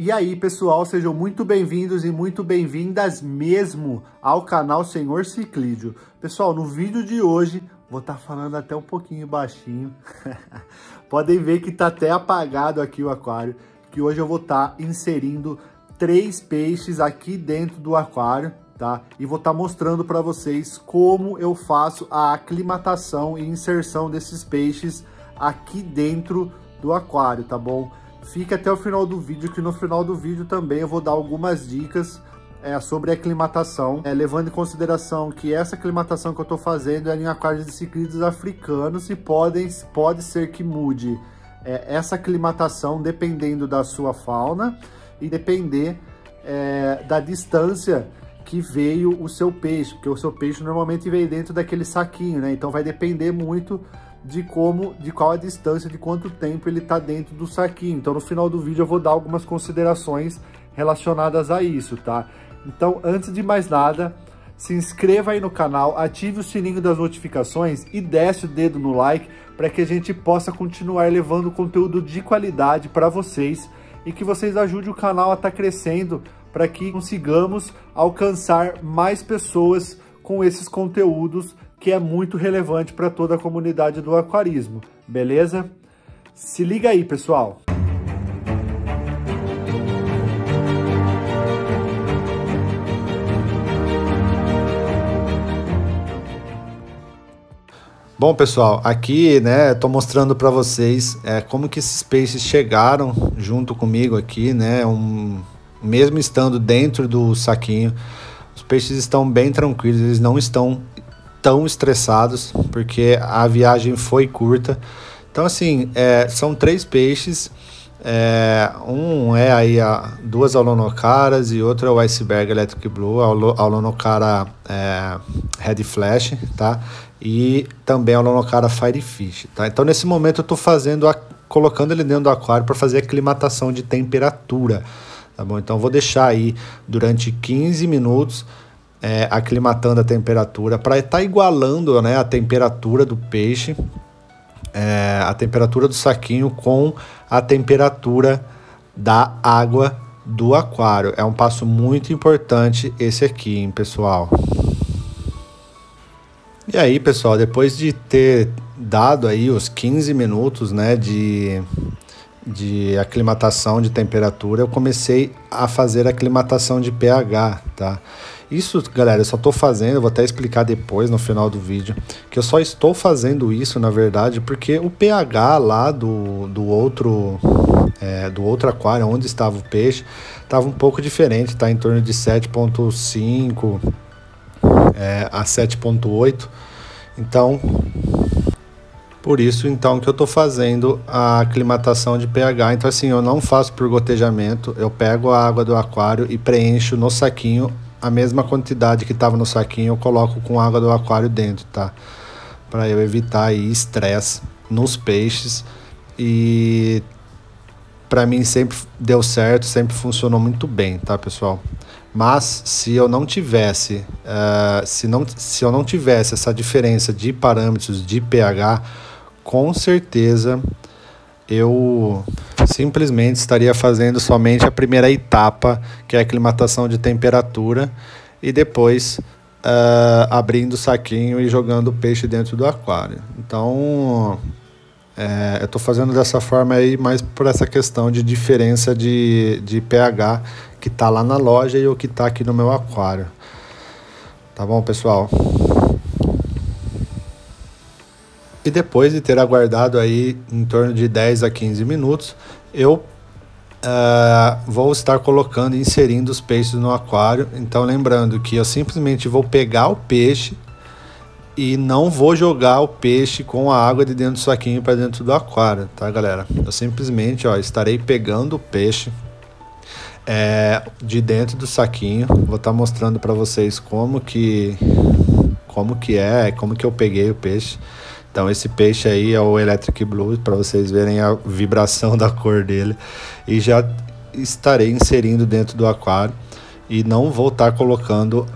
E aí, pessoal, sejam muito bem-vindos e muito bem-vindas mesmo ao canal Senhor Ciclídeo. Pessoal, no vídeo de hoje, vou estar falando até um pouquinho baixinho. Podem ver que tá até apagado aqui o aquário, que hoje eu vou estar inserindo 3 peixes aqui dentro do aquário, tá? E vou estar mostrando para vocês como eu faço a aclimatação e inserção desses peixes aqui dentro do aquário, tá bom? Fica até o final do vídeo, que no final do vídeo também eu vou dar algumas dicas sobre a aclimatação, levando em consideração que essa aclimatação que eu estou fazendo é em aquários de ciclídeos africanos e pode ser que mude essa aclimatação dependendo da sua fauna e depender da distância que veio o seu peixe, porque o seu peixe normalmente veio dentro daquele saquinho, né? Então vai depender muito de qual a distância, de quanto tempo ele está dentro do saquinho. Então no final do vídeo eu vou dar algumas considerações relacionadas a isso, tá? Então, antes de mais nada, se inscreva aí no canal, ative o sininho das notificações e desce o dedo no like para que a gente possa continuar levando conteúdo de qualidade para vocês e que vocês ajudem o canal a estar crescendo para que consigamos alcançar mais pessoas com esses conteúdos que é muito relevante para toda a comunidade do aquarismo, beleza? Se liga aí, pessoal! Bom, pessoal, aqui, né, tô mostrando para vocês como que esses peixes chegaram junto comigo aqui, né, mesmo estando dentro do saquinho, os peixes estão bem tranquilos, eles não estão tão estressados, porque a viagem foi curta. Então, assim, são 3 peixes, um é aí 2 aulonocaras e outro é o Iceberg Electric Blue, a aulonocara Red Flash, tá? E também a aulonocara Firefish, tá? Então, nesse momento eu tô colocando ele dentro do aquário para fazer aclimatação de temperatura, tá bom? Então, vou deixar aí durante 15 minutos aclimatando a temperatura para estar igualando, né, a temperatura do peixe, a temperatura do saquinho com a temperatura da água do aquário. É um passo muito importante esse aqui, hein, pessoal. E aí, pessoal, depois de ter dado aí os 15 minutos, né, de aclimatação de temperatura, eu comecei a fazer a aclimatação de pH, tá? Isso, galera, eu só tô fazendo, eu vou até explicar depois no final do vídeo, que eu só estou fazendo isso, na verdade, porque o pH lá do outro aquário, onde estava o peixe, estava um pouco diferente, tá em torno de 7.5 a 7.8, então, por isso, então, que eu tô fazendo a aclimatação de pH. Então, assim, eu não faço por gotejamento, eu pego a água do aquário e preencho no saquinho, a mesma quantidade que estava no saquinho eu coloco com água do aquário dentro, tá? Para eu evitar aí estresse nos peixes, e para mim sempre deu certo, sempre funcionou muito bem, tá, pessoal? Mas se eu não tivesse se eu não tivesse essa diferença de parâmetros de pH, com certeza eu simplesmente estaria fazendo somente a primeira etapa, que é a aclimatação de temperatura, e depois abrindo o saquinho e jogando o peixe dentro do aquário. Então, eu estou fazendo dessa forma aí, mais por essa questão de diferença de pH que está lá na loja e o que está aqui no meu aquário. Tá bom, pessoal? E depois de ter aguardado aí em torno de 10 a 15 minutos, eu vou estar colocando e inserindo os peixes no aquário. Então, lembrando que eu simplesmente vou pegar o peixe e não vou jogar o peixe com a água de dentro do saquinho para dentro do aquário, tá, galera? Eu simplesmente, estarei pegando o peixe de dentro do saquinho. Vou estar mostrando para vocês como que eu peguei o peixe. Então, esse peixe aí é o Electric Blue, para vocês verem a vibração da cor dele. E já estarei inserindo dentro do aquário. E não vou estar colocando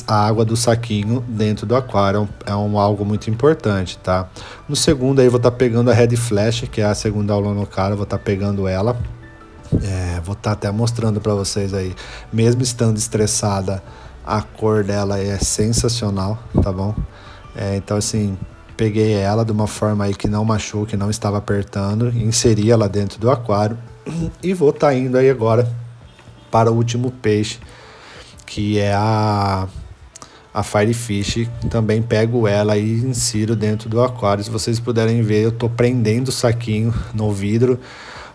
a água do saquinho dentro do aquário. Algo muito importante, tá? No segundo aí, vou estar pegando a Red Flash, que é a segunda aulonocara. Vou estar pegando ela Vou estar até mostrando para vocês aí. Mesmo estando estressada, a cor dela é sensacional, tá bom? Então assim, peguei ela de uma forma aí que não machuque, que não estava apertando, inseri ela dentro do aquário e vou estar indo aí agora para o último peixe, que é a Firefish. Também pego ela e insiro dentro do aquário. Se vocês puderem ver, eu tô prendendo o saquinho no vidro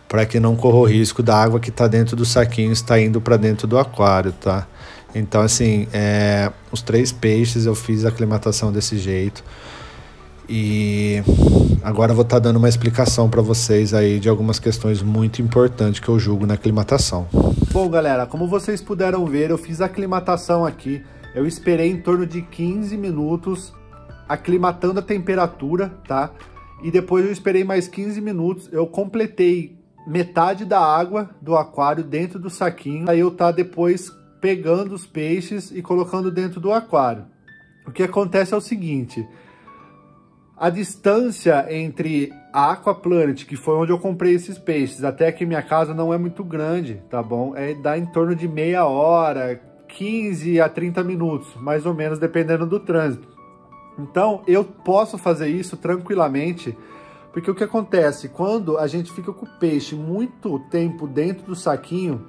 para que não corra o risco da água que está dentro do saquinho estar indo para dentro do aquário, tá? Então assim, os 3 peixes eu fiz a aclimatação desse jeito. E agora eu vou estar dando uma explicação para vocês aí de algumas questões muito importantes que eu julgo na aclimatação. Bom, galera, como vocês puderam ver, eu fiz a aclimatação aqui. Eu esperei em torno de 15 minutos aclimatando a temperatura, tá? E depois eu esperei mais 15 minutos. Eu completei metade da água do aquário dentro do saquinho. Aí eu tá depois pegando os peixes e colocando dentro do aquário. O que acontece é o seguinte: a distância entre a Aquaplanet, que foi onde eu comprei esses peixes, até aqui minha casa não é muito grande, tá bom? Dá em torno de meia hora, 15 a 30 minutos, mais ou menos, dependendo do trânsito. Então, eu posso fazer isso tranquilamente, porque o que acontece? Quando a gente fica com o peixe muito tempo dentro do saquinho,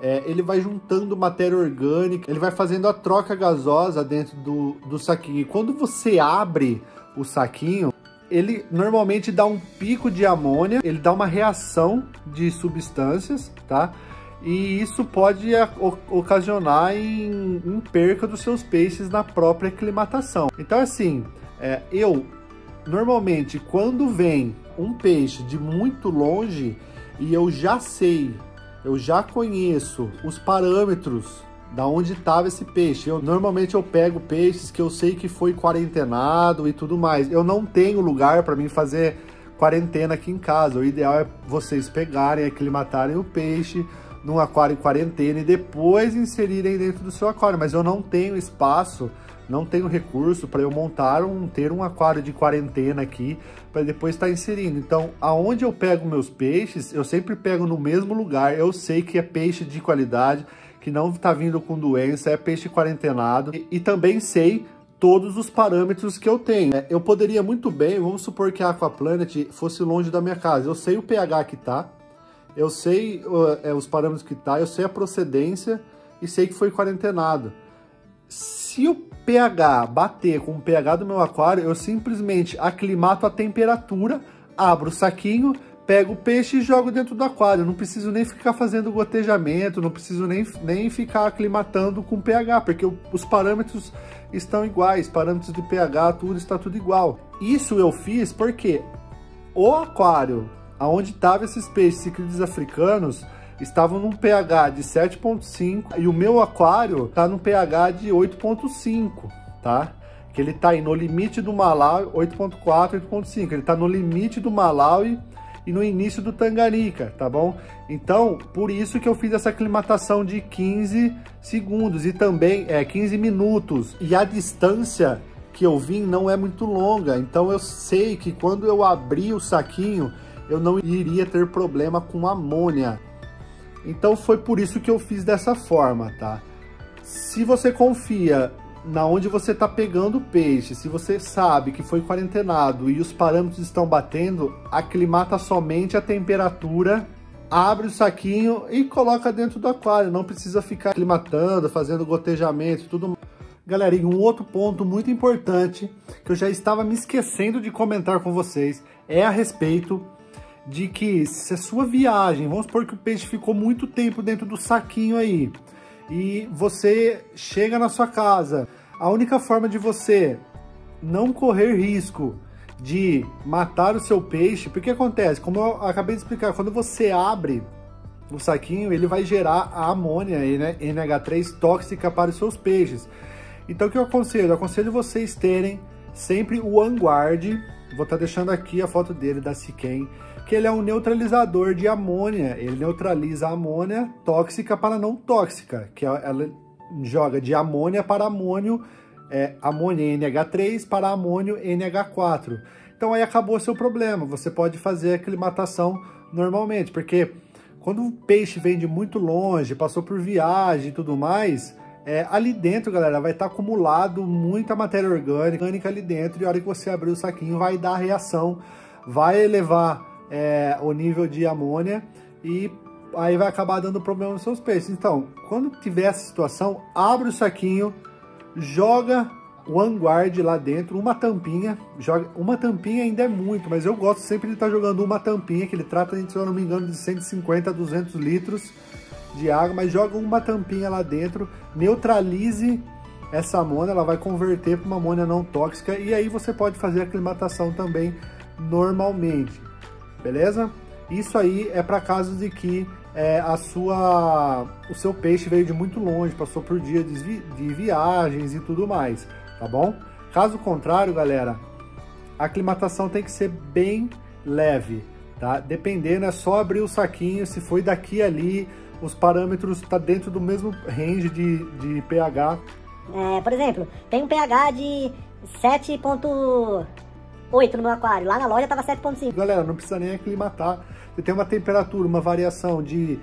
ele vai juntando matéria orgânica, ele vai fazendo a troca gasosa dentro do saquinho. E quando você abre o saquinho, ele normalmente dá um pico de amônia, ele dá uma reação de substâncias, tá? E isso pode ocasionar em perca dos seus peixes na própria aclimatação. Então assim, eu normalmente quando vem um peixe de muito longe e eu já sei, eu já conheço os parâmetros da onde estava esse peixe. Normalmente eu pego peixes que eu sei que foi quarentenado e tudo mais. Eu não tenho lugar para mim fazer quarentena aqui em casa. O ideal é vocês pegarem, aclimatarem o peixe num aquário em quarentena e depois inserirem dentro do seu aquário. Mas eu não tenho espaço, não tenho recurso para eu ter um aquário de quarentena aqui para depois estar inserindo. Então, aonde eu pego meus peixes, eu sempre pego no mesmo lugar. Eu sei que é peixe de qualidade, que não está vindo com doença, é peixe quarentenado. E também sei todos os parâmetros que eu tenho. Eu poderia muito bem, vamos supor que a Aquaplanet fosse longe da minha casa. Eu sei o pH que tá, eu sei os parâmetros que tá, eu sei a procedência e sei que foi quarentenado. Se o pH bater com o pH do meu aquário, eu simplesmente aclimato a temperatura, abro o saquinho, pego o peixe e jogo dentro do aquário. Não preciso nem ficar fazendo gotejamento, não preciso nem ficar aclimatando com pH, porque os parâmetros estão iguais, parâmetros de pH, tudo está tudo igual. Isso eu fiz porque o aquário onde estavam esses peixes ciclídeos africanos estavam num pH de 7,5 e o meu aquário está num pH de 8,5, tá? Que ele está aí no limite do Malawi, 8,4, 8,5. Ele está no limite do Malawi e no início do Tanganica, tá bom? Então, por isso que eu fiz essa aclimatação de 15 segundos e também 15 minutos. E a distância que eu vim não é muito longa, então eu sei que quando eu abrir o saquinho, eu não iria ter problema com amônia. Então foi por isso que eu fiz dessa forma, tá? Se você confia na onde você está pegando o peixe, se você sabe que foi quarentenado e os parâmetros estão batendo, aclimata somente a temperatura, abre o saquinho e coloca dentro do aquário. Não precisa ficar aclimatando, fazendo gotejamento e tudo. Galera, e um outro ponto muito importante que eu já estava me esquecendo de comentar com vocês é a respeito de que se a sua viagem, vamos supor que o peixe ficou muito tempo dentro do saquinho aí, e você chega na sua casa, a única forma de você não correr risco de matar o seu peixe, porque acontece, como eu acabei de explicar, quando você abre o saquinho, ele vai gerar a amônia, né, NH3 tóxica para os seus peixes. Então o que eu aconselho? Eu aconselho vocês terem sempre o OneGuard, vou estar deixando aqui a foto dele, da Siquem, que ele é um neutralizador de amônia, ele neutraliza a amônia tóxica para não tóxica, que ela joga de amônia para amônio, amônia NH3 para amônio NH4. Então aí acabou o seu problema, você pode fazer a aclimatação normalmente, porque quando o peixe vem de muito longe, passou por viagem e tudo mais, ali dentro, galera, vai estar acumulado muita matéria orgânica ali dentro, e a hora que você abrir o saquinho vai dar reação, vai elevar o nível de amônia e aí vai acabar dando problema nos seus peixes. Então, quando tiver essa situação, abre o saquinho, joga o OneGuard lá dentro, uma tampinha, joga uma tampinha, ainda é muito, mas eu gosto sempre de estar jogando uma tampinha, que ele trata, se eu não me engano, de 150 a 200 litros de água, mas joga uma tampinha lá dentro, neutralize essa amônia, ela vai converter para uma amônia não tóxica, e aí você pode fazer a aclimatação também normalmente, beleza? Isso aí é para casos de que o seu peixe veio de muito longe, passou por dias de viagens e tudo mais, tá bom? Caso contrário, galera, a aclimatação tem que ser bem leve, tá? Dependendo, é só abrir o saquinho, se foi daqui ali, os parâmetros tá dentro do mesmo range de pH. Por exemplo, tem um pH de 7,8 no meu aquário, lá na loja tava 7,5. Galera, não precisa nem aclimatar. Você tem uma temperatura, uma variação de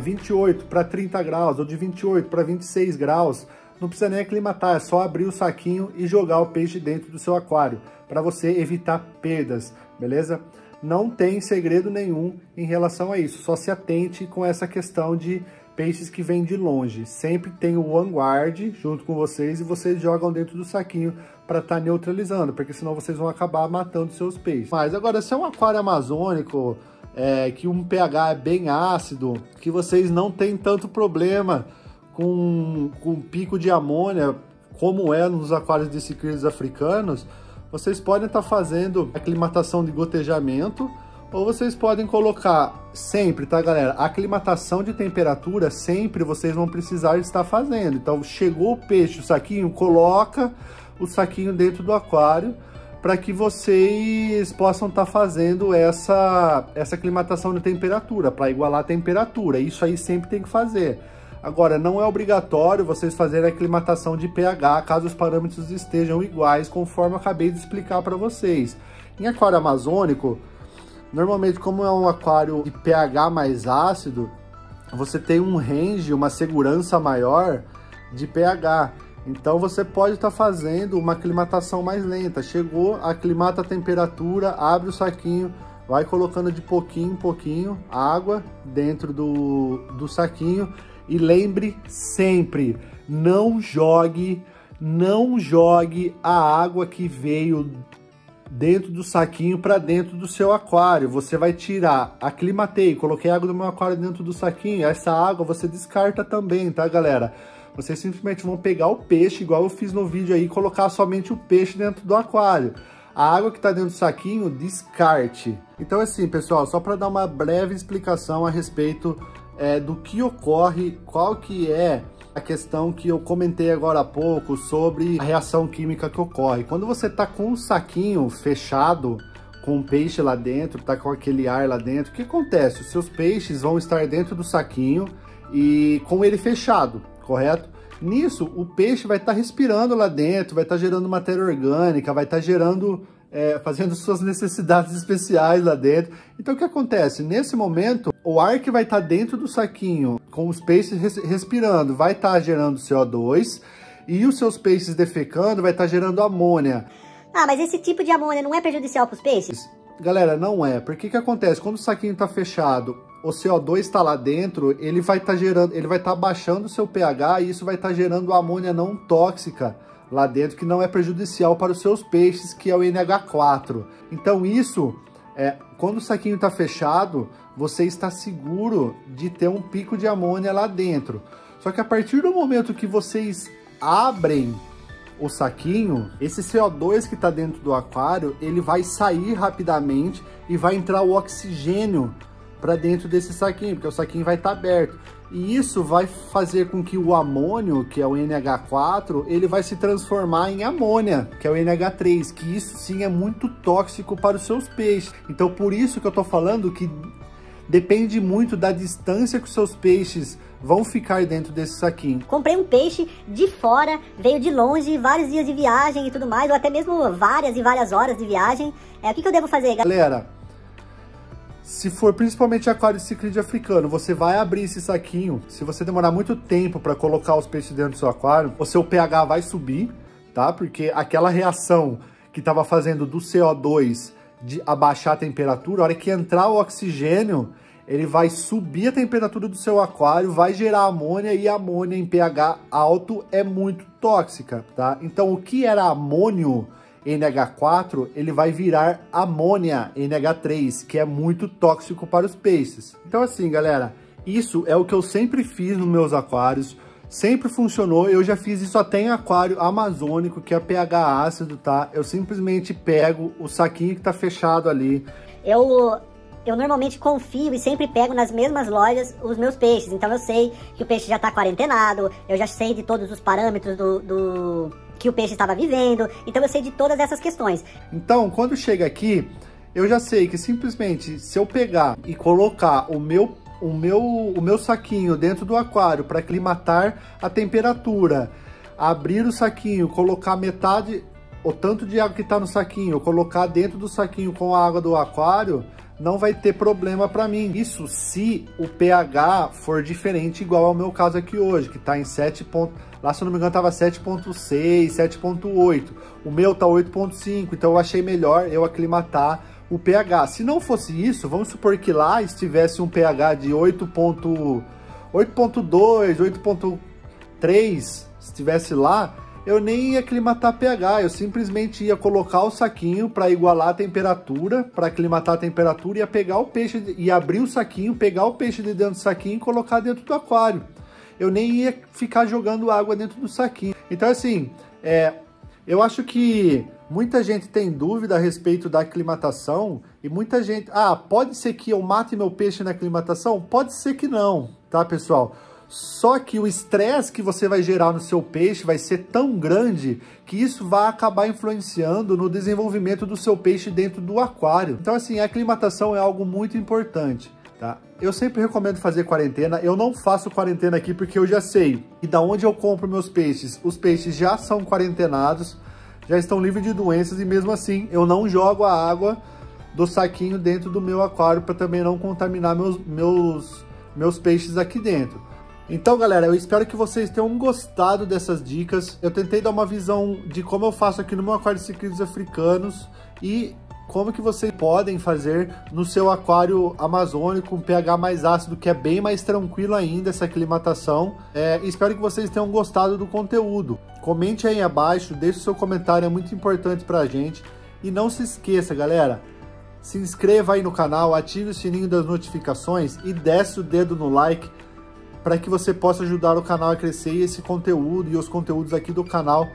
28 para 30 graus, ou de 28 para 26 graus, não precisa nem aclimatar, é só abrir o saquinho e jogar o peixe dentro do seu aquário, para você evitar perdas, beleza? Não tem segredo nenhum em relação a isso, só se atente com essa questão de peixes que vêm de longe. Sempre tem o OneGuard junto com vocês e vocês jogam dentro do saquinho para estar neutralizando, porque senão vocês vão acabar matando seus peixes. Mas agora, se é um aquário amazônico, que um pH é bem ácido, que vocês não tem tanto problema com pico de amônia, como é nos aquários de ciclídeos africanos, vocês podem estar fazendo aclimatação de gotejamento, ou vocês podem colocar sempre, tá, galera? A aclimatação de temperatura sempre vocês vão precisar estar fazendo. Então, chegou o peixe, o saquinho, coloca o saquinho dentro do aquário para que vocês possam estar fazendo essa aclimatação de temperatura, para igualar a temperatura. Isso aí sempre tem que fazer. Agora, não é obrigatório vocês fazerem a aclimatação de pH, caso os parâmetros estejam iguais, conforme eu acabei de explicar para vocês. Em aquário amazônico, normalmente, como é um aquário de pH mais ácido, você tem um range, uma segurança maior de pH. Então, você pode estar fazendo uma aclimatação mais lenta. Chegou, aclimata a temperatura, abre o saquinho, vai colocando de pouquinho em pouquinho água dentro do saquinho. E lembre sempre, não jogue a água que veio dentro do saquinho para dentro do seu aquário. Você vai tirar, aclimatei, coloquei água do meu aquário dentro do saquinho, essa água você descarta também, tá, galera? Vocês simplesmente vão pegar o peixe, igual eu fiz no vídeo aí, e colocar somente o peixe dentro do aquário. A água que está dentro do saquinho, descarte. Então, assim, pessoal, só para dar uma breve explicação a respeito do que ocorre, qual que é a questão que eu comentei agora há pouco sobre a reação química que ocorre. Quando você tá com um saquinho fechado, com um peixe lá dentro, tá com aquele ar lá dentro, o que acontece? Os seus peixes vão estar dentro do saquinho e com ele fechado, correto? Nisso, o peixe vai estar respirando lá dentro, vai estar gerando matéria orgânica, vai estar gerando, fazendo suas necessidades especiais lá dentro. Então, o que acontece? Nesse momento, o ar que vai estar dentro do saquinho, com os peixes respirando, vai estar gerando CO2, e os seus peixes defecando vai estar gerando amônia. Ah, mas esse tipo de amônia não é prejudicial para os peixes? Galera, não é. Porque que acontece? Quando o saquinho está fechado, o CO2 está lá dentro, ele vai estar gerando, ele vai estar baixando o seu pH, e isso vai estar gerando amônia não tóxica lá dentro, que não é prejudicial para os seus peixes, que é o NH4. Então isso, quando o saquinho está fechado, você está seguro de ter um pico de amônia lá dentro. Só que a partir do momento que vocês abrem o saquinho, esse CO2 que está dentro do aquário, ele vai sair rapidamente e vai entrar o oxigênio para dentro desse saquinho, porque o saquinho vai estar aberto. E isso vai fazer com que o amônio, que é o NH4, ele vai se transformar em amônia, que é o NH3, que isso sim é muito tóxico para os seus peixes. Então, por isso que eu estou falando que depende muito da distância que os seus peixes vão ficar dentro desse saquinho. Comprei um peixe de fora, veio de longe, vários dias de viagem e tudo mais, ou até mesmo várias e várias horas de viagem. O que eu devo fazer, galera? Se for principalmente aquário de ciclídeo africano, você vai abrir esse saquinho. Se você demorar muito tempo para colocar os peixes dentro do seu aquário, o seu pH vai subir, tá? Porque aquela reação que estava fazendo do CO2 de abaixar a temperatura, a hora que entrar o oxigênio, ele vai subir a temperatura do seu aquário, vai gerar amônia, e a amônia em pH alto é muito tóxica, tá? Então, o que era amônio NH4, ele vai virar amônia NH3, que é muito tóxico para os peixes. Então assim, galera, isso é o que eu sempre fiz nos meus aquários, sempre funcionou. Eu já fiz isso até em aquário amazônico, que é pH ácido, tá? Eu simplesmente pego o saquinho que tá fechado ali. Eu normalmente confio e sempre pego nas mesmas lojas os meus peixes. Então eu sei que o peixe já tá quarentenado, eu já sei de todos os parâmetros que o peixe estava vivendo. Então eu sei de todas essas questões. Então, quando chega aqui, eu já sei que simplesmente se eu pegar e colocar o meu saquinho dentro do aquário para aclimatar a temperatura, abrir o saquinho, colocar metade, o tanto de água que está no saquinho, colocar dentro do saquinho com a água do aquário, não vai ter problema para mim. Isso se o pH for diferente, igual ao meu caso aqui hoje, que está em 7. Lá, se eu não me engano, estava 7.6, 7.8. O meu tá 8.5, então eu achei melhor eu aclimatar o pH. Se não fosse isso, vamos supor que lá estivesse um pH de 8.2, 8.3, se estivesse lá, eu nem ia aclimatar pH, eu simplesmente ia colocar o saquinho para igualar a temperatura, para aclimatar a temperatura, ia pegar o peixe, ia abrir o saquinho, pegar o peixe de dentro do saquinho e colocar dentro do aquário. Eu nem ia ficar jogando água dentro do saquinho. Então assim, eu acho que muita gente tem dúvida a respeito da aclimatação, e muita gente, pode ser que eu mate meu peixe na aclimatação? Pode ser que não, tá, pessoal? Só que o estresse que você vai gerar no seu peixe vai ser tão grande que isso vai acabar influenciando no desenvolvimento do seu peixe dentro do aquário. Então assim, a aclimatação é algo muito importante, tá? Eu sempre recomendo fazer quarentena. Eu não faço quarentena aqui porque eu já sei que da onde eu compro meus peixes, os peixes já são quarentenados, já estão livres de doenças, e mesmo assim eu não jogo a água do saquinho dentro do meu aquário para também não contaminar meus peixes aqui dentro. Então, galera, eu espero que vocês tenham gostado dessas dicas. Eu tentei dar uma visão de como eu faço aqui no meu aquário de ciclídeos africanos e como que vocês podem fazer no seu aquário amazônico com pH mais ácido, que é bem mais tranquilo ainda essa aclimatação. Espero que vocês tenham gostado do conteúdo. Comente aí abaixo, deixe o seu comentário, é muito importante pra gente. E não se esqueça, galera, se inscreva aí no canal, ative o sininho das notificações e desce o dedo no like, para que você possa ajudar o canal a crescer e esse conteúdo e os conteúdos aqui do canal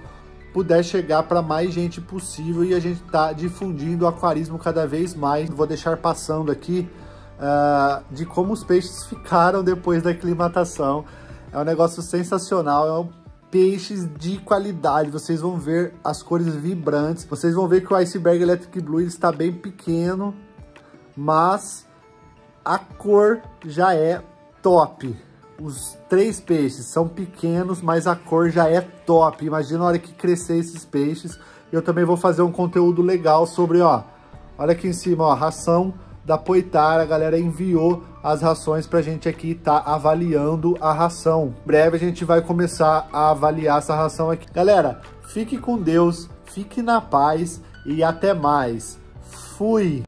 puder chegar para mais gente possível, e a gente tá difundindo o aquarismo cada vez mais. Vou deixar passando aqui de como os peixes ficaram depois da aclimatação. É um negócio sensacional, peixes de qualidade. Vocês vão ver as cores vibrantes, vocês vão ver que o Iceberg Electric Blue está bem pequeno, mas a cor já é top. Os 3 peixes são pequenos, mas a cor já é top. Imagina a hora que crescer esses peixes. Eu também vou fazer um conteúdo legal sobre, olha aqui em cima, a ração da Poitar. A galera enviou as rações pra gente aqui tá avaliando a ração. Em breve a gente vai começar a avaliar essa ração aqui. Galera, fique com Deus, fique na paz e até mais. Fui!